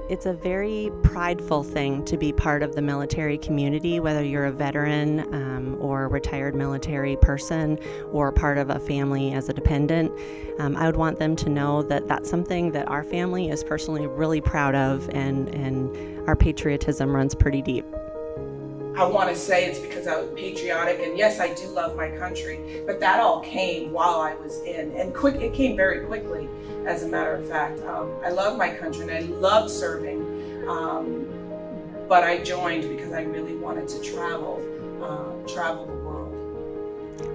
It's a very prideful thing to be part of the military community, whether you're a veteran or a retired military person or part of a family as a dependent. I would want them to know that that's something that our family is personally really proud of, and our patriotism runs pretty deep. I want to say it's because I was patriotic, and yes, I do love my country, but that all came while I was in, and it came very quickly, as a matter of fact. I love my country and I loved serving, but I joined because I really wanted to travel the world.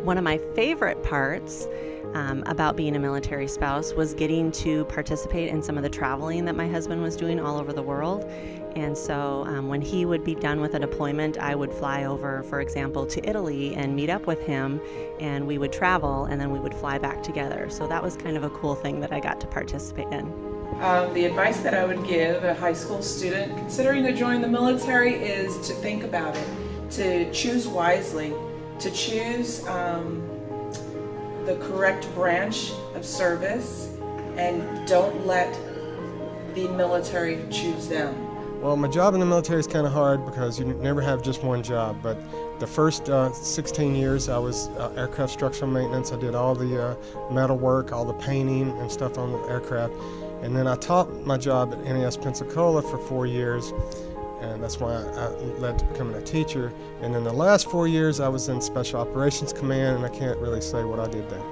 One of my favorite parts about being a military spouse was getting to participate in some of the traveling that my husband was doing all over the world. And so when he would be done with a deployment, I would fly over, for example, to Italy and meet up with him, and we would travel, and then we would fly back together. So that was kind of a cool thing that I got to participate in. The advice that I would give a high school student considering to join the military is to think about it, to choose wisely, to choose the correct branch of service, and don't let the military choose them. Well, my job in the military is kind of hard because you never have just one job, but the first 16 years I was aircraft structural maintenance. I did all the metal work, all the painting and stuff on the aircraft, and then I taught my job at NAS Pensacola for 4 years, and that's why I led to becoming a teacher. And then the last 4 years I was in Special Operations Command, and I can't really say what I did there.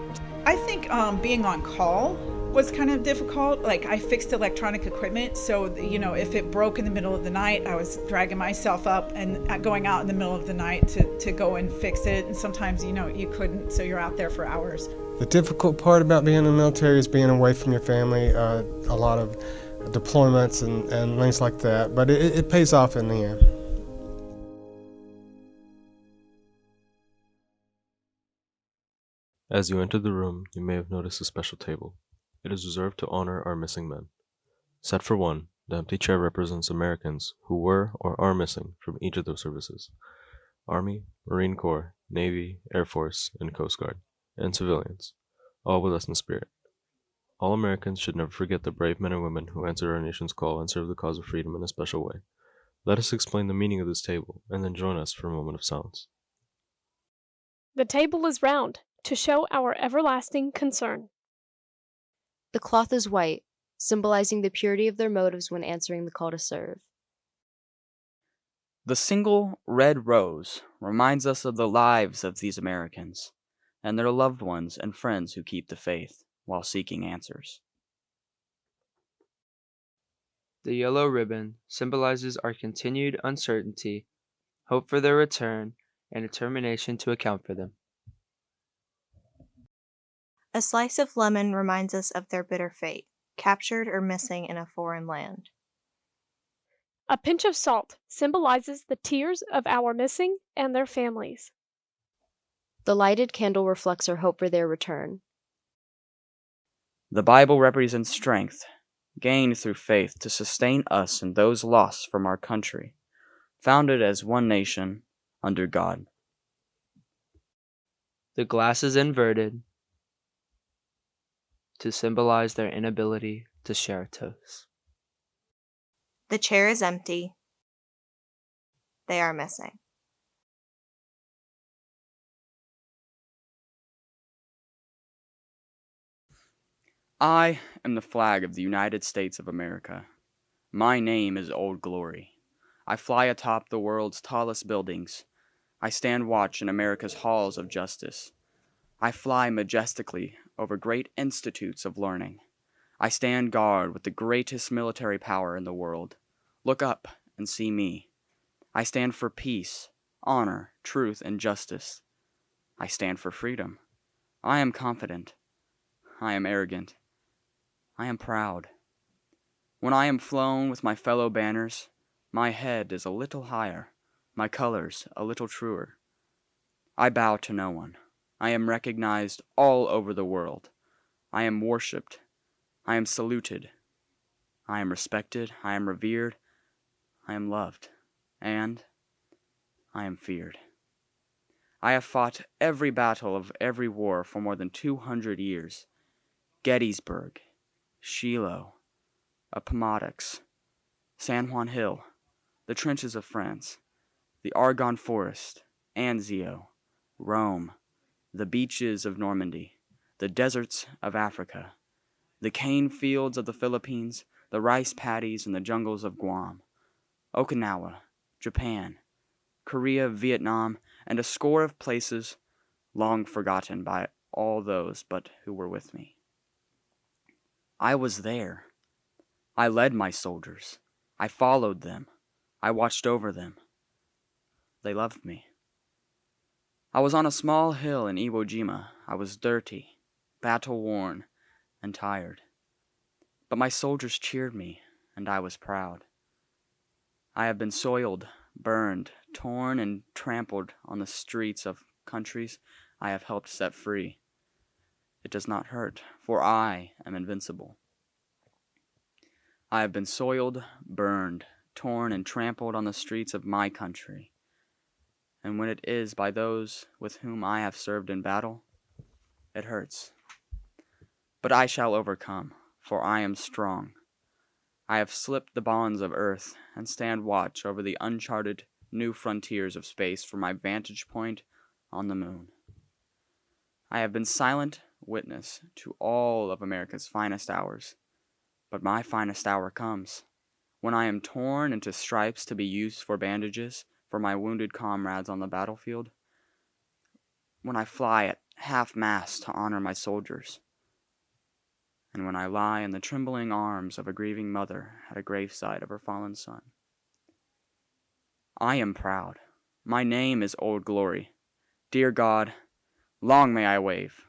I think being on call was kind of difficult. Like, I fixed electronic equipment, so if it broke in the middle of the night, I was dragging myself up and going out in the middle of the night to go and fix it. And sometimes you couldn't, so you're out there for hours. The difficult part about being in the military is being away from your family, a lot of deployments and things like that, but it pays off in the end. As you enter the room, you may have noticed a special table. It is reserved to honor our missing men. Set for one, the empty chair represents Americans who were or are missing from each of those services: Army, Marine Corps, Navy, Air Force, and Coast Guard, and civilians, all with us in spirit. All Americans should never forget the brave men and women who answered our nation's call and served the cause of freedom in a special way. Let us explain the meaning of this table, and then join us for a moment of silence. The table is round to show our everlasting concern. The cloth is white, symbolizing the purity of their motives when answering the call to serve. The single red rose reminds us of the lives of these Americans and their loved ones and friends who keep the faith while seeking answers. The yellow ribbon symbolizes our continued uncertainty, hope for their return, and determination to account for them. A slice of lemon reminds us of their bitter fate, captured or missing in a foreign land. A pinch of salt symbolizes the tears of our missing and their families. The lighted candle reflects our hope for their return. The Bible represents strength, gained through faith to sustain us and those lost from our country, founded as one nation under God. The glass is inverted to symbolize their inability to share a toast. The chair is empty. They are missing. I am the flag of the United States of America. My name is Old Glory. I fly atop the world's tallest buildings. I stand watch in America's halls of justice. I fly majestically over great institutes of learning. I stand guard with the greatest military power in the world. Look up and see me. I stand for peace, honor, truth, and justice. I stand for freedom. I am confident. I am arrogant. I am proud. When I am flown with my fellow banners, my head is a little higher, my colors a little truer. I bow to no one. I am recognized all over the world. I am worshipped. I am saluted. I am respected. I am revered. I am loved. And I am feared. I have fought every battle of every war for more than 200 years. Gettysburg, Shiloh, Appomattox, San Juan Hill, the trenches of France, the Argonne Forest, Anzio, Rome, the beaches of Normandy, the deserts of Africa, the cane fields of the Philippines, the rice paddies and the jungles of Guam, Okinawa, Japan, Korea, Vietnam, and a score of places long forgotten by all those but who were with me. I was there. I led my soldiers. I followed them. I watched over them. They loved me. I was on a small hill in Iwo Jima. I was dirty, battle-worn, and tired. But my soldiers cheered me, and I was proud. I have been soiled, burned, torn, and trampled on the streets of countries I have helped set free. It does not hurt, for I am invincible. I have been soiled, burned, torn, and trampled on the streets of my country. And when it is by those with whom I have served in battle, it hurts. But I shall overcome, for I am strong. I have slipped the bonds of earth and stand watch over the uncharted new frontiers of space from my vantage point on the moon. I have been silent witness to all of America's finest hours, but my finest hour comes when I am torn into stripes to be used for bandages for my wounded comrades on the battlefield, when I fly at half-mast to honor my soldiers, and when I lie in the trembling arms of a grieving mother at a graveside of her fallen son. I am proud. My name is Old Glory. Dear God, long may I wave.